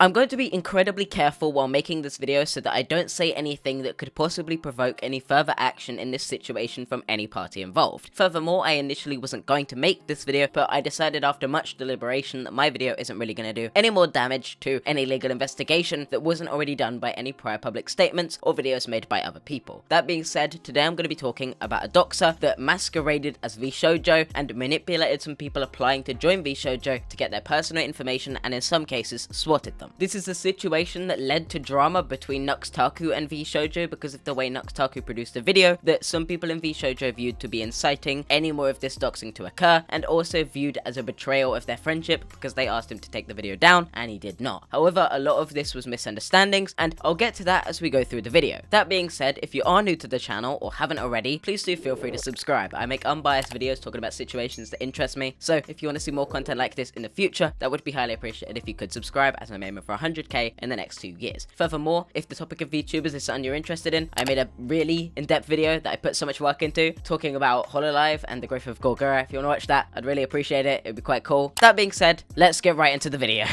I'm going to be incredibly careful while making this video so that I don't say anything that could possibly provoke any further action in this situation from any party involved. Furthermore, I initially wasn't going to make this video, but I decided after much deliberation that my video isn't really going to do any more damage to any legal investigation that wasn't already done by any prior public statements or videos made by other people. That being said, today I'm going to be talking about a doxer that masqueraded as VShojo and manipulated some people applying to join VShojo to get their personal information and in some cases swatted them. This is a situation that led to drama between Nux Taku and VShojo because of the way Nux Taku produced a video that some people in VShojo viewed to be inciting any more of this doxing to occur, and also viewed as a betrayal of their friendship because they asked him to take the video down and he did not. However, a lot of this was misunderstandings, and I'll get to that as we go through the video. That being said, if you are new to the channel or haven't already, please do feel free to subscribe. I make unbiased videos talking about situations that interest me, so if you want to see more content like this in the future, that would be highly appreciated if you could subscribe, as I'm aiming for 100k in the next 2 years. Furthermore, if the topic of VTubers is something you're interested in, I made a really in-depth video that I put so much work into, talking about HololiTBS and the growth of Gorgura. If you want to watch that, I'd really appreciate it. It'd be quite cool. That being said, let's get right into the video.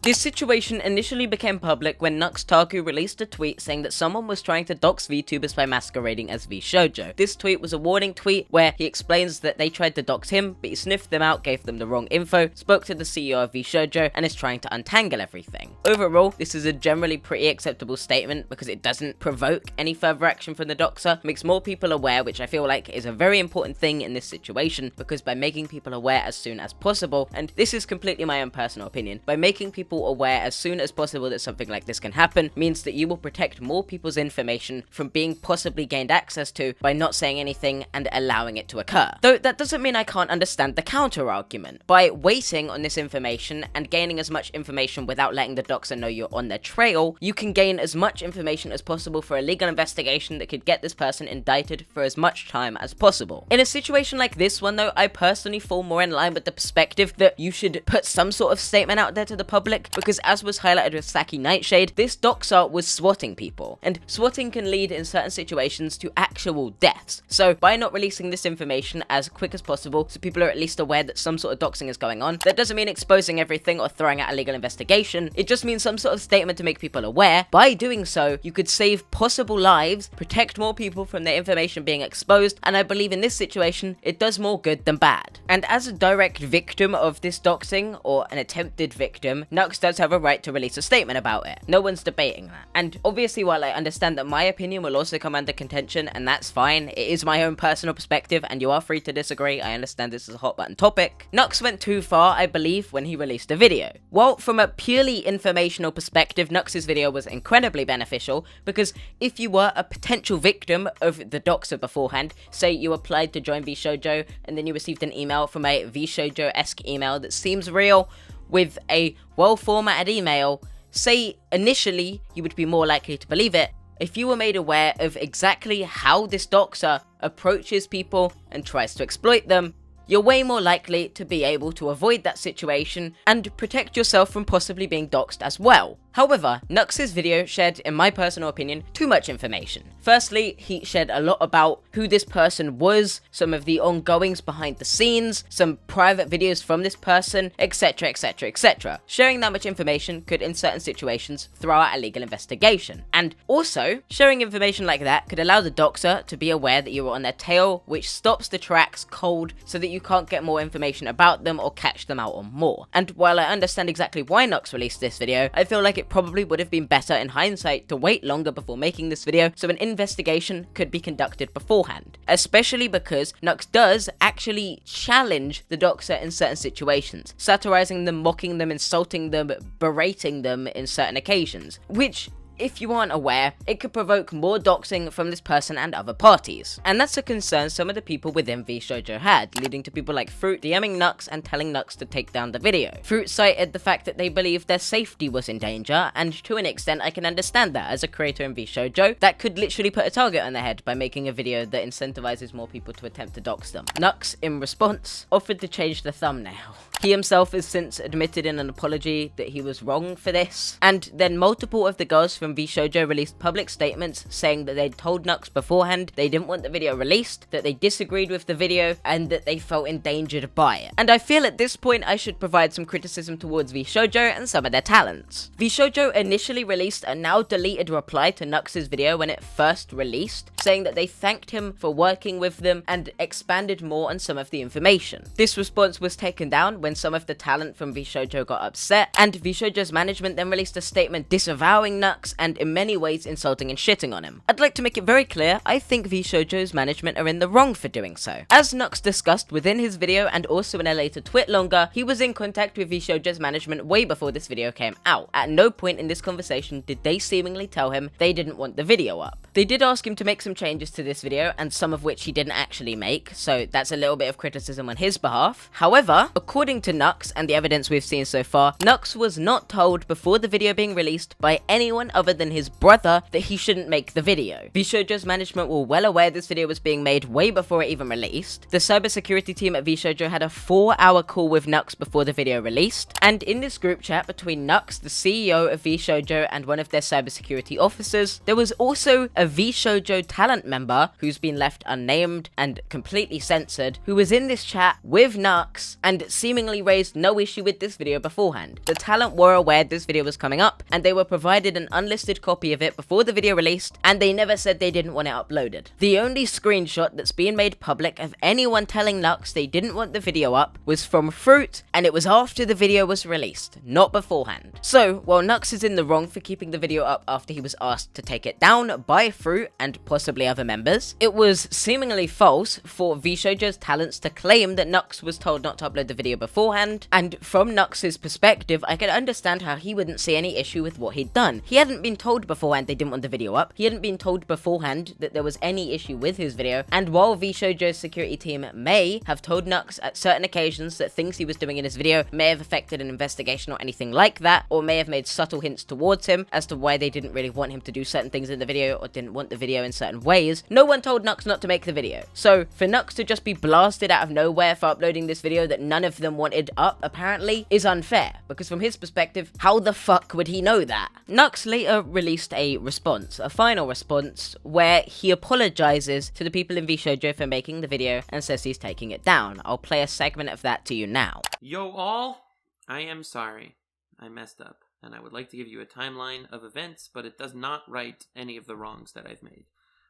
This situation initially became public when Nux Taku released a tweet saying that someone was trying to dox VTubers by masquerading as VShojo. This tweet was a warning tweet where he explains that they tried to dox him, but he sniffed them out, gave them the wrong info, spoke to the CEO of VShojo, and is trying to untangle everything. Overall, this is a generally pretty acceptable statement because it doesn't provoke any further action from the doxer, makes more people aware, which I feel like is a very important thing in this situation, because by making people aware as soon as possible, and this is completely my own personal opinion, by making people aware as soon as possible that something like this can happen means that you will protect more people's information from being possibly gained access to by not saying anything and allowing it to occur. Though that doesn't mean I can't understand the counter argument. By waiting on this information and gaining as much information without letting the doxer know you're on their trail, you can gain as much information as possible for a legal investigation that could get this person indicted for as much time as possible. In a situation like this one though, I personally fall more in line with the perspective that you should put some sort of statement out there to the public, because as was highlighted with Saki Nightshade, this doxer was swatting people, and swatting can lead in certain situations to actual deaths. So by not releasing this information as quick as possible so people are at least aware that some sort of doxing is going on, that doesn't mean exposing everything or throwing out a legal investigation, it just means some sort of statement to make people aware. By doing so, you could save possible lives, protect more people from their information being exposed, and I believe in this situation, it does more good than bad. And as a direct victim of this doxing, or an attempted victim, Nux does have a right to release a statement about it. No one's debating that. And obviously, while I understand that my opinion will also come under contention, and that's fine, it is my own personal perspective, and you are free to disagree. I understand this is a hot button topic. Nux went too far, I believe, when he released a video. While from a purely informational perspective, Nux's video was incredibly beneficial, because if you were a potential victim of the doxer beforehand, say you applied to join VShojo, and then you received an email from a VShojo-esque email that seems real, with a well-formatted email, say initially you would be more likely to believe it. If you were made aware of exactly how this doxer approaches people and tries to exploit them, you're way more likely to be able to avoid that situation and protect yourself from possibly being doxed as well. However, Nux's video shared, in my personal opinion, too much information. Firstly, he shared a lot about who this person was, some of the ongoings behind the scenes, some private videos from this person, etc, etc, etc. Sharing that much information could, in certain situations, throw out a legal investigation. And also, sharing information like that could allow the doxer to be aware that you were on their tail, which stops the tracks cold so that you can't get more information about them or catch them out on more. And while I understand exactly why Nux released this video, I feel like it probably would have been better in hindsight to wait longer before making this video so an investigation could be conducted beforehand. Especially because Nux does actually challenge the doxer in certain situations, satirizing them, mocking them, insulting them, berating them in certain occasions, which, if you aren't aware, it could provoke more doxing from this person and other parties. And that's a concern some of the people within VShojo had, leading to people like Fruit DMing Nux and telling Nux to take down the video. Fruit cited the fact that they believed their safety was in danger, and to an extent I can understand that. As a creator in VShojo, that could literally put a target on their head by making a video that incentivizes more people to attempt to dox them. Nux, in response, offered to change the thumbnail. He himself has since admitted in an apology that he was wrong for this, and then multiple of the girls from VShojo released public statements saying that they'd told Nux beforehand they didn't want the video released, that they disagreed with the video, and that they felt endangered by it. And I feel at this point I should provide some criticism towards VShojo and some of their talents. VShojo initially released a now deleted reply to Nux's video when it first released, saying that they thanked him for working with them and expanded more on some of the information. This response was taken down when some of the talent from VShojo got upset, and VShojo's management then released a statement disavowing Nux and in many ways insulting and shitting on him. I'd like to make it very clear, I think VShojo's management are in the wrong for doing so. As Nux discussed within his video and also in a later twit longer, he was in contact with VShojo's management way before this video came out. At no point in this conversation did they seemingly tell him they didn't want the video up. They did ask him to make some changes to this video, and some of which he didn't actually make, so that's a little bit of criticism on his behalf. However, according to Nux and the evidence we've seen so far, Nux was not told before the video being released by anyone other than his brother that he shouldn't make the video. VShojo's management were well aware this video was being made way before it even released. The cybersecurity team at VShojo had a 4-hour call with Nux before the video released, and in this group chat between Nux, the CEO of VShojo, and one of their cybersecurity officers, there was also a VShojo talent member who's been left unnamed and completely censored, who was in this chat with Nux and seemingly raised no issue with this video beforehand. The talent were aware this video was coming up, and they were provided an unlisted copy of it before the video released, and they never said they didn't want it uploaded. The only screenshot that's been made public of anyone telling Nux they didn't want the video up was from Fruit, and it was after the video was released, not beforehand. So, while Nux is in the wrong for keeping the video up after he was asked to take it down by Fruit and possibly other members, it was seemingly false for VShojo's talents to claim that Nux was told not to upload the video beforehand, and from Nux's perspective, I can understand how he wouldn't see any issue with what he'd done. He hadn't been told beforehand they didn't want the video up, he hadn't been told beforehand that there was any issue with his video, and while VShojo's security team may have told Nux at certain occasions that things he was doing in his video may have affected an investigation or anything like that, or may have made subtle hints towards him as to why they didn't really want him to do certain things in the video or didn't want the video in certain ways, no one told Nux not to make the video. So for Nux to just be blasted out of nowhere for uploading this video that none of them wanted up apparently is unfair, because from his perspective, how the fuck would he know that? Nux later released a response, a final response, where he apologizes to the people in VShojo for making the video and says he's taking it down. I'll play a segment of that to you now. Yo all, I am sorry. I messed up, and I would like to give you a timeline of events, but it does not right any of the wrongs that I've made.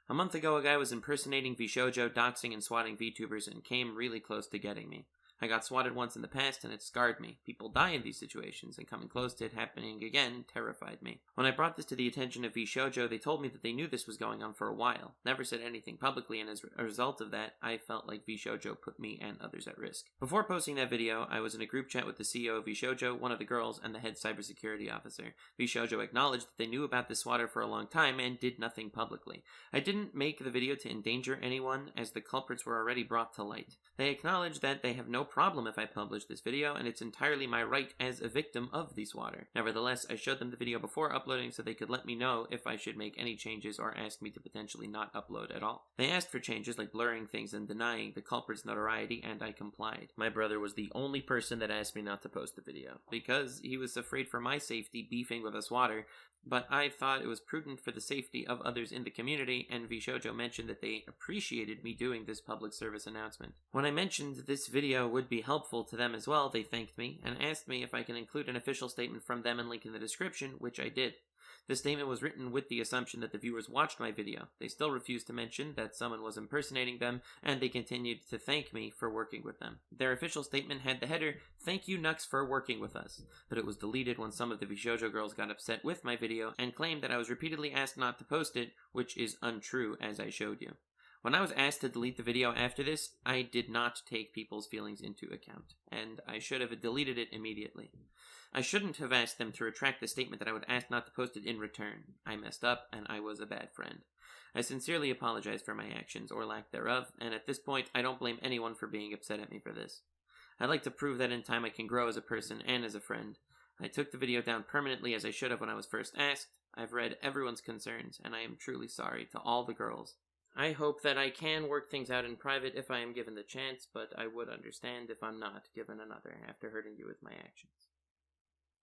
A month ago, a guy was impersonating VShojo, doxing and swatting VTubers, and came really close to getting me. I got swatted once in the past, and it scarred me. People die in these situations, and coming close to it happening again terrified me. When I brought this to the attention of VShojo, they told me that they knew this was going on for a while. Never said anything publicly, and as a result of that, I felt like VShojo put me and others at risk. Before posting that video, I was in a group chat with the CEO of VShojo, one of the girls, and the head cybersecurity officer. VShojo acknowledged that they knew about this swatter for a long time and did nothing publicly. I didn't make the video to endanger anyone, as the culprits were already brought to light. They acknowledged that they have no problem if I publish this video, and it's entirely my right as a victim of the swatter. Nevertheless, I showed them the video before uploading so they could let me know if I should make any changes or ask me to potentially not upload at all. They asked for changes like blurring things and denying the culprit's notoriety, and I complied. My brother was the only person that asked me not to post the video, because he was afraid for my safety beefing with a swatter, but I thought it was prudent for the safety of others in the community, and VShojo mentioned that they appreciated me doing this public service announcement. When I mentioned this video would be helpful to them as well, they thanked me and asked me if I can include an official statement from them and link in the description, which I did. This statement was written with the assumption that the viewers watched my video. They still refused to mention that someone was impersonating them, and they continued to thank me for working with them. Their official statement had the header, "Thank you Nux for working with us," but it was deleted when some of the VShojo girls got upset with my video and claimed that I was repeatedly asked not to post it, which is untrue, as I showed you. When I was asked to delete the video after this, I did not take people's feelings into account, and I should have deleted it immediately. I shouldn't have asked them to retract the statement that I would ask not to post it in return. I messed up, and I was a bad friend. I sincerely apologize for my actions, or lack thereof, and at this point, I don't blame anyone for being upset at me for this. I'd like to prove that in time I can grow as a person and as a friend. I took the video down permanently as I should have when I was first asked. I've read everyone's concerns, and I am truly sorry to all the girls. I hope that I can work things out in private if I am given the chance, but I would understand if I'm not given another after hurting you with my actions.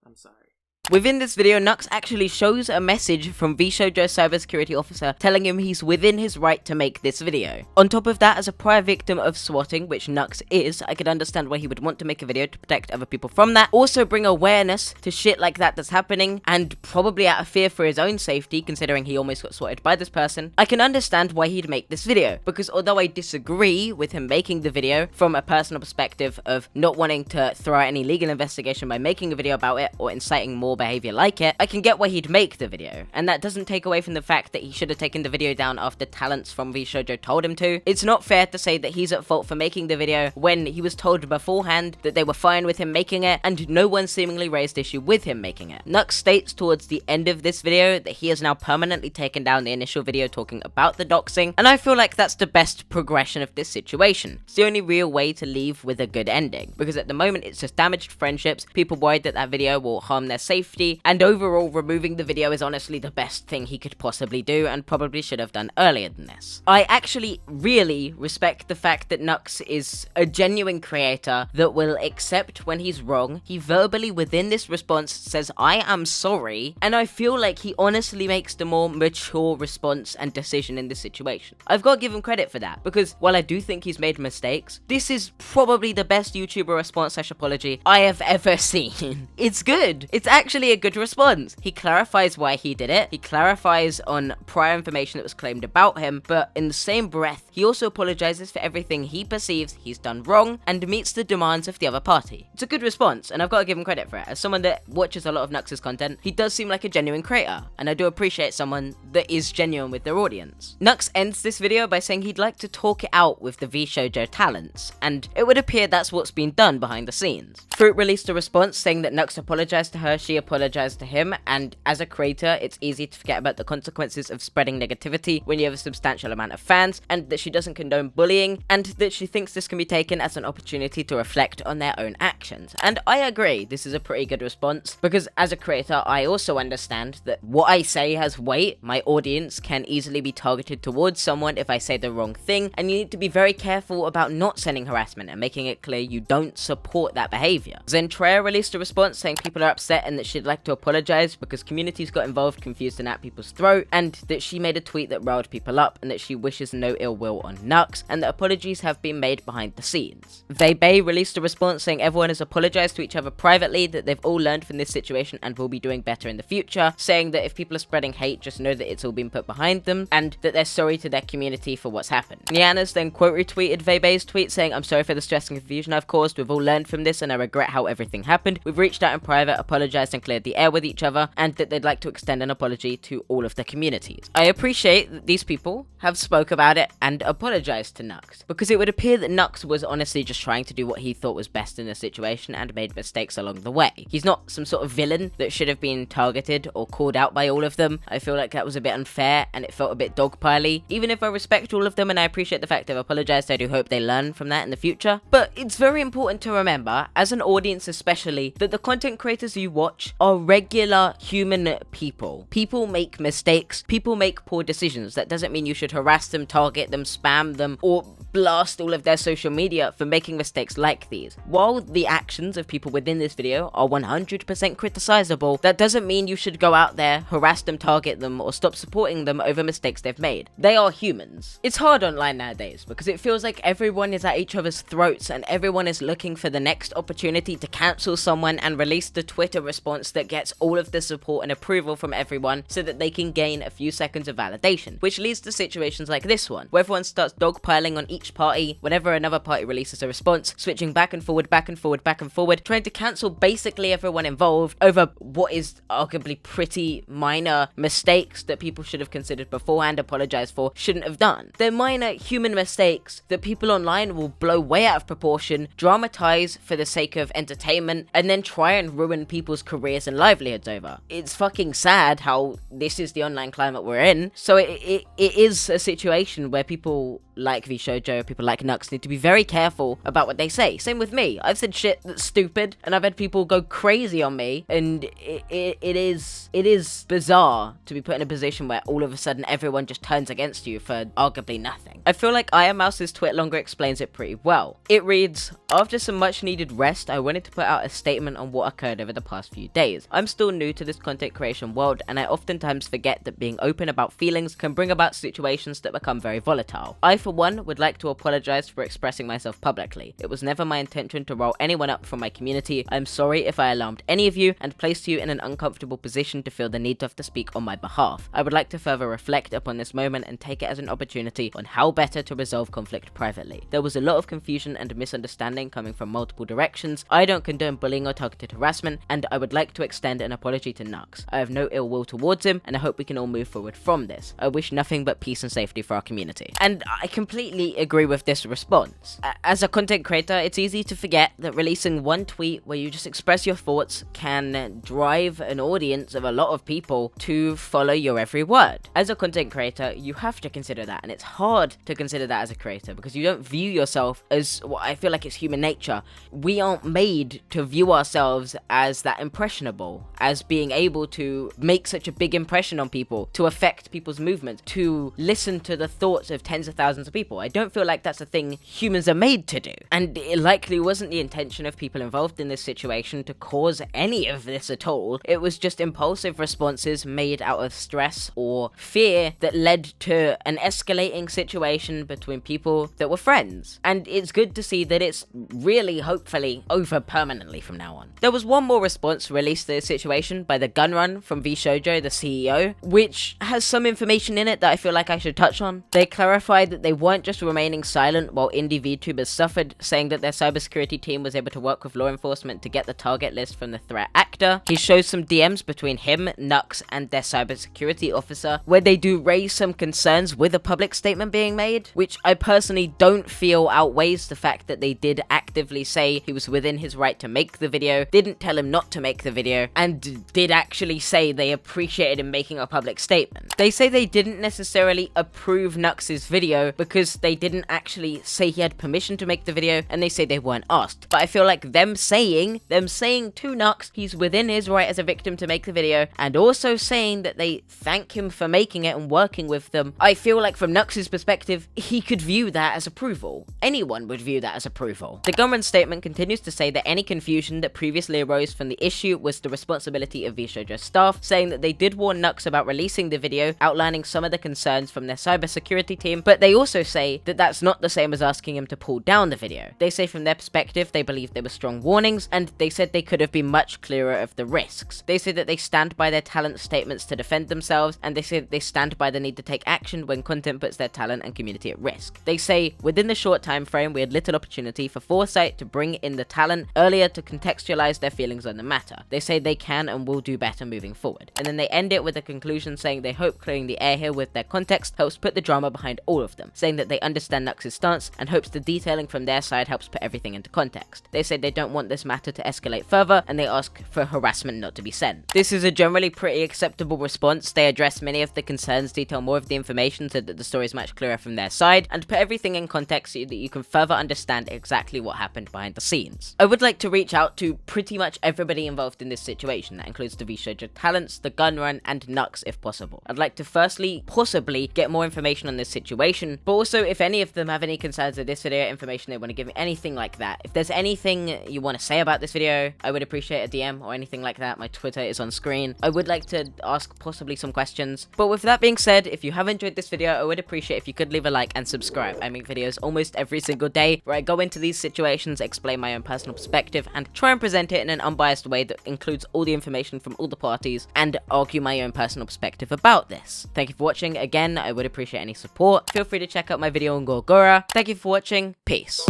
I'm sorry. Within this video, Nux actually shows a message from VShojo's cybersecurity officer telling him he's within his right to make this video. On top of that, as a prior victim of swatting, which Nux is, I could understand why he would want to make a video to protect other people from that. Also bring awareness to shit like that that's happening, and probably out of fear for his own safety, considering he almost got swatted by this person. I can understand why he'd make this video, because although I disagree with him making the video from a personal perspective of not wanting to throw out any legal investigation by making a video about it or inciting more behavior like it, I can get why he'd make the video. And that doesn't take away from the fact that he should have taken the video down after talents from VShojo told him to. It's not fair to say that he's at fault for making the video when he was told beforehand that they were fine with him making it, and no one seemingly raised issue with him making it. Nux states towards the end of this video that he has now permanently taken down the initial video talking about the doxing, and I feel like that's the best progression of this situation. It's the only real way to leave with a good ending, because at the moment it's just damaged friendships, people worried that that video will harm their safety, and overall removing the video is honestly the best thing he could possibly do, and probably should have done earlier than this. I actually really respect the fact that Nux is a genuine creator that will accept when he's wrong. He verbally within this response says, "I am sorry," and I feel like he honestly makes the more mature response and decision in this situation. I've got to give him credit for that, because while I do think he's made mistakes, this is probably the best YouTuber response / apology I have ever seen. It's good. It's actually a good response. He clarifies why he did it. He clarifies on prior information that was claimed about him, but in the same breath, he also apologizes for everything he perceives he's done wrong and meets the demands of the other party. It's a good response, and I've got to give him credit for it. As someone that watches a lot of Nux's content, he does seem like a genuine creator, and I do appreciate someone that is genuine with their audience. Nux ends this video by saying he'd like to talk it out with the VShojo talents, and it would appear that's what's been done behind the scenes. Fruit released a response saying that Nux apologized to her, she apologized to him, and as a creator, it's easy to forget about the consequences of spreading negativity when you have a substantial amount of fans, and that she doesn't condone bullying, and that she thinks this can be taken as an opportunity to reflect on their own actions. And I agree, this is a pretty good response, because as a creator, I also understand that what I say has weight. My audience can easily be targeted towards someone if I say the wrong thing, and you need to be very careful about not sending harassment and making it clear you don't support that behavior. Zentrea released a response saying people are upset and that she'd like to apologize because communities got involved, confused and at people's throat, and that she made a tweet that riled people up, and that she wishes no ill will on Nux, and that apologies have been made behind the scenes. Vebey released a response saying everyone has apologized to each other privately, that they've all learned from this situation and will be doing better in the future, saying that if people are spreading hate, just know that it's all been put behind them, and that they're sorry to their community for what's happened. Niana's then quote retweeted Vebey's tweet saying, "I'm sorry for the stress and confusion I've caused, we've all learned from this and I regret how everything happened. We've reached out in private, apologized and cleared the air with each other, and that they'd like to extend an apology to all of the communities." I appreciate that these people have spoke about it and apologized to Nux, because it would appear that Nux was honestly just trying to do what he thought was best in the situation and made mistakes along the way. He's not some sort of villain that should have been targeted or called out by all of them. I feel like that was a bit unfair and it felt a bit dogpiley. Even if I respect all of them and I appreciate the fact they've apologized, I do hope they learn from that in the future. But it's very important to remember, as an audience especially, that the content creators you watch are regular human people. People make mistakes, people make poor decisions. That doesn't mean you should harass them, target them, spam them, or blast all of their social media for making mistakes like these. While the actions of people within this video are 100% criticizable, that doesn't mean you should go out there, harass them, target them, or stop supporting them over mistakes they've made. They are humans. It's hard online nowadays because it feels like everyone is at each other's throats and everyone is looking for the next opportunity to cancel someone and release the Twitter response that gets all of the support and approval from everyone so that they can gain a few seconds of validation, which leads to situations like this one, where everyone starts dogpiling on each party whenever another party releases a response, switching back and forward, back and forward, back and forward, trying to cancel basically everyone involved over what is arguably pretty minor mistakes that people should have considered beforehand, apologized for, shouldn't have done. They're minor human mistakes that people online will blow way out of proportion, dramatize for the sake of entertainment, and then try and ruin people's careers and livelihoods over. It's fucking sad how this is the online climate we're in. So it is a situation where people like VShojo, people like Nux need to be very careful about what they say. Same with me. I've said shit that's stupid, and I've had people go crazy on me, and it is bizarre to be put in a position where all of a sudden everyone just turns against you for arguably nothing. I feel like Iron Mouse's tweet longer explains it pretty well. It reads, "After some much needed rest, I wanted to put out a statement on what occurred over the past few days. I'm still new to this content creation world, and I oftentimes forget that being open about feelings can bring about situations that become very volatile. I, for one, would like to apologize for expressing myself publicly. It was never my intention to roll anyone up from my community. I'm sorry if I alarmed any of you and placed you in an uncomfortable position to feel the need to have to speak on my behalf. I would like to further reflect upon this moment and take it as an opportunity on how better to resolve conflict privately. There was a lot of confusion and misunderstanding coming from multiple directions. I don't condone bullying or targeted harassment, and I would like to extend an apology to Nux. I have no ill will towards him, and I hope we can all move forward from this. I wish nothing but peace and safety for our community." And I completely agree with this response. As a content creator, it's easy to forget that releasing one tweet where you just express your thoughts can drive an audience of a lot of people to follow your every word. As a content creator, you have to consider that, and it's hard to consider that as a creator because you don't view yourself as, well, I feel like it's human nature. We aren't made to view ourselves as that impressionable, as being able to make such a big impression on people, to affect people's movements, to listen to the thoughts of tens of thousands of people. I don't feel like that's a thing humans are made to do. And it likely wasn't the intention of people involved in this situation to cause any of this at all. It was just impulsive responses made out of stress or fear that led to an escalating situation between people that were friends. And it's good to see that it's really, hopefully, over permanently from now on. There was one more response released to this situation by the Gunrun from VShojo, the CEO, which has some information in it that I feel like I should touch on. They clarified that they weren't just remaining silent while indie VTubers suffered, saying that their cybersecurity team was able to work with law enforcement to get the target list from the threat actor. He shows some DMs between him, Nux, and their cybersecurity officer, where they do raise some concerns with a public statement being made, which I personally don't feel outweighs the fact that they did actively say he was within his right to make the video, didn't tell him not to make the video, and did actually say they appreciated him making a public statement. They say they didn't necessarily approve Nux's video because they didn't actually say he had permission to make the video, and they say they weren't asked. But I feel like them saying to Nux he's within his right as a victim to make the video, and also saying that they thank him for making it and working with them, I feel like from Nux's perspective, he could view that as approval. Anyone would view that as approval. The government statement continues to say that any confusion that previously arose from the issue was the responsibility of VShojo staff, saying that they did warn Nux about releasing the video, outlining some of the concerns from their cybersecurity team, but they also say that that's not the same as asking him to pull down the video. They say from their perspective, they believe there were strong warnings, and they said they could have been much clearer of the risks. They say that they stand by their talent statements to defend themselves, and they say that they stand by the need to take action when content puts their talent and community at risk. They say, within the short time frame, we had little opportunity for foresight to bring in the talent earlier to contextualize their feelings on the matter. They say they can and will do better moving forward. And then they end it with a conclusion saying they hope clearing the air here with their context helps put the drama behind all of them, saying that they understand Nux's stance and hopes the detailing from their side helps put everything into context. They say they don't want this matter to escalate further, and they ask for harassment not to be sent. This is a generally pretty acceptable response. They address many of the concerns, detail more of the information so that the story is much clearer from their side, and put everything in context so that you can further understand exactly what happened behind the scenes. I would like to reach out to pretty much everybody involved in this situation. That includes the VShojo talents, the Gunrun, and Nux if possible. I'd like to firstly, possibly, get more information on this situation, but also if any of them have any concerns of this video, information they want to give me, anything like that. If there's anything you want to say about this video, I would appreciate a DM or anything like that. My Twitter is on screen. I would like to ask possibly some questions. But with that being said, if you have enjoyed this video, I would appreciate if you could leave a like and subscribe. I make videos almost every single day where I go into these situations, explain my own personal perspective, and try and present it in an unbiased way that includes all the information from all the parties and argue my own personal perspective about this. Thank you for watching. Again, I would appreciate any support. Feel free to check out my video on Gorgora. Thank you for watching. Peace.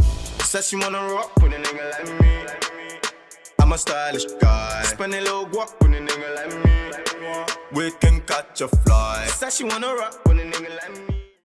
Says she wanna rock with a nigga like me. I'm a stylish guy. Spend a little guap with a nigga like me. We can catch a fly. Says she wanna rock with a